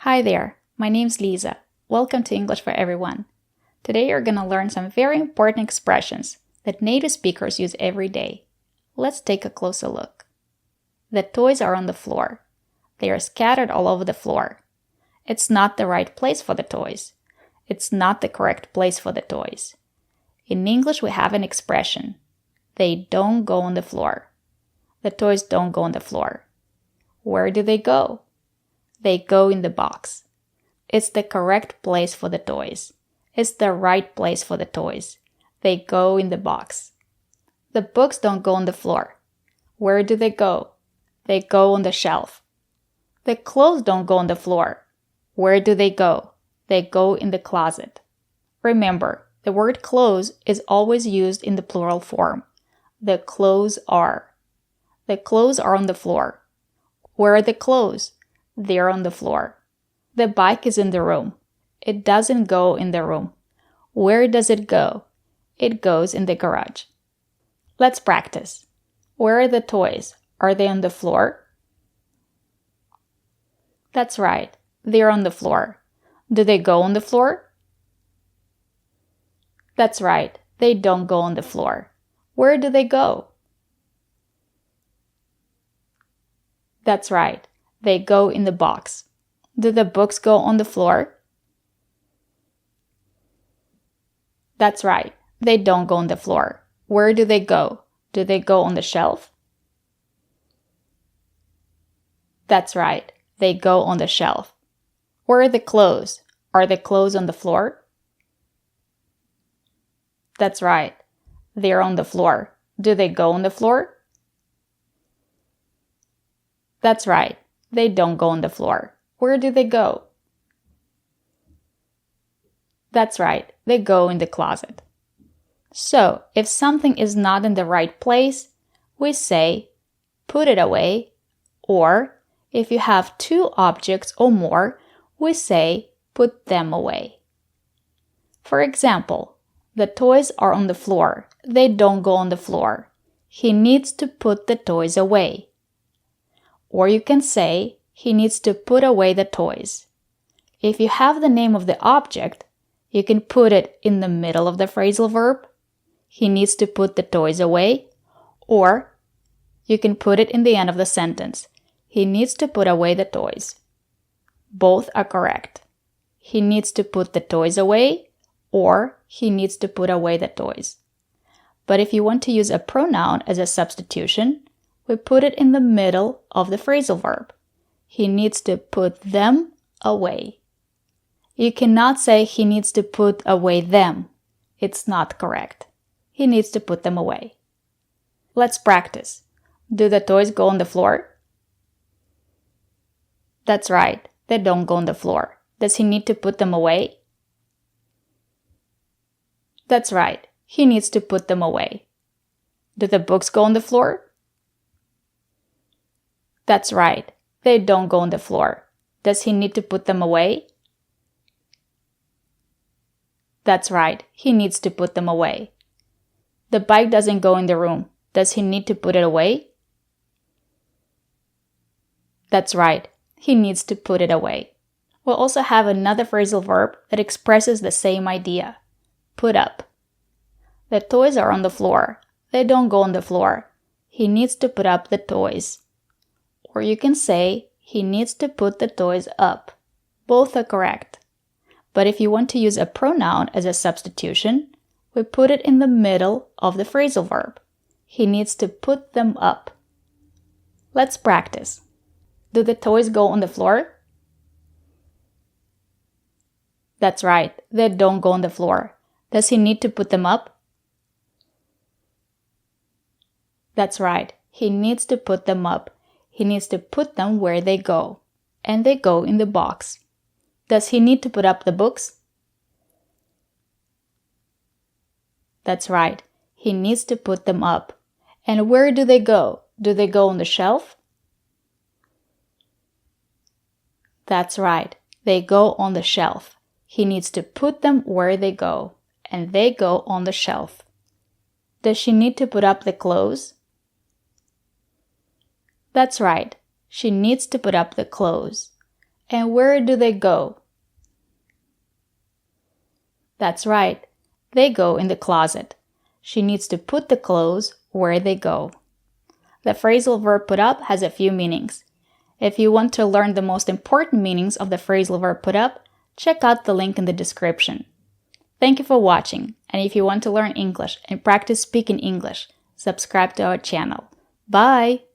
Hi there, my name's Lisa. Welcome to English for Everyone. Today you're going to learn some very important expressions that native speakers use every day. Let's take a closer look. The toys are on the floor. They are scattered all over the floor. It's not the right place for the toys. It's not the correct place for the toys. In English, we have an expression. They don't go on the floor. The toys don't go on the floor. Where do they go? They go in the box. It's the correct place for the toys. It's the right place for the toys. They go in the box. The books don't go on the floor. Where do they go? They go on the shelf. The clothes don't go on the floor. Where do they go? They go in the closet. Remember, the word clothes is always used in the plural form. The clothes are. The clothes are on the floor. Where are the clothes? They're on the floor. The bike is in the room. It doesn't go in the room. Where does it go? It goes in the garage. Let's practice. Where are the toys? Are they on the floor? That's right. They're on the floor. Do they go on the floor? That's right. They don't go on the floor. Where do they go? That's right. They go in the box. Do the books go on the floor? That's right. They don't go on the floor. Where do they go? Do they go on the shelf? That's right. They go on the shelf. Where are the clothes? Are the clothes on the floor? That's right. They're on the floor. Do they go on the floor? That's right. They don't go on the floor. Where do they go? That's right. They go in the closet. So, if something is not in the right place, we say, put it away, or if you have two objects or more, we say, put them away. For example, the toys are on the floor. They don't go on the floor. He needs to put the toys away. Or you can say, he needs to put away the toys. If you have the name of the object, you can put it in the middle of the phrasal verb. He needs to put the toys away. Or you can put it in the end of the sentence. He needs to put away the toys. Both are correct. He needs to put the toys away, or he needs to put away the toys. But if you want to use a pronoun as a substitution, we put it in the middle of the phrasal verb. He needs to put them away. You cannot say he needs to put away them. It's not correct. He needs to put them away. Let's practice. Do the toys go on the floor? That's right. They don't go on the floor. Does he need to put them away? That's right. He needs to put them away. Do the books go on the floor? That's right. They don't go on the floor. Does he need to put them away? That's right. He needs to put them away. The bike doesn't go in the room. Does he need to put it away? That's right. He needs to put it away. We'll also have another phrasal verb that expresses the same idea. Put up. The toys are on the floor. They don't go on the floor. He needs to put up the toys. Or you can say, he needs to put the toys up. Both are correct. But if you want to use a pronoun as a substitution, we put it in the middle of the phrasal verb. He needs to put them up. Let's practice. Do the toys go on the floor? That's right. They don't go on the floor. Does he need to put them up? That's right. He needs to put them up. He needs to put them where they go. And they go in the box. Does he need to put up the books? That's right. He needs to put them up. And where do they go? Do they go on the shelf? That's right. They go on the shelf. He needs to put them where they go. And they go on the shelf. Does she need to put up the clothes? That's right. She needs to put up the clothes. And where do they go? That's right. They go in the closet. She needs to put the clothes where they go. The phrasal verb put up has a few meanings. If you want to learn the most important meanings of the phrasal verb put up, check out the link in the description. Thank you for watching, and if you want to learn English and practice speaking English, subscribe to our channel. Bye!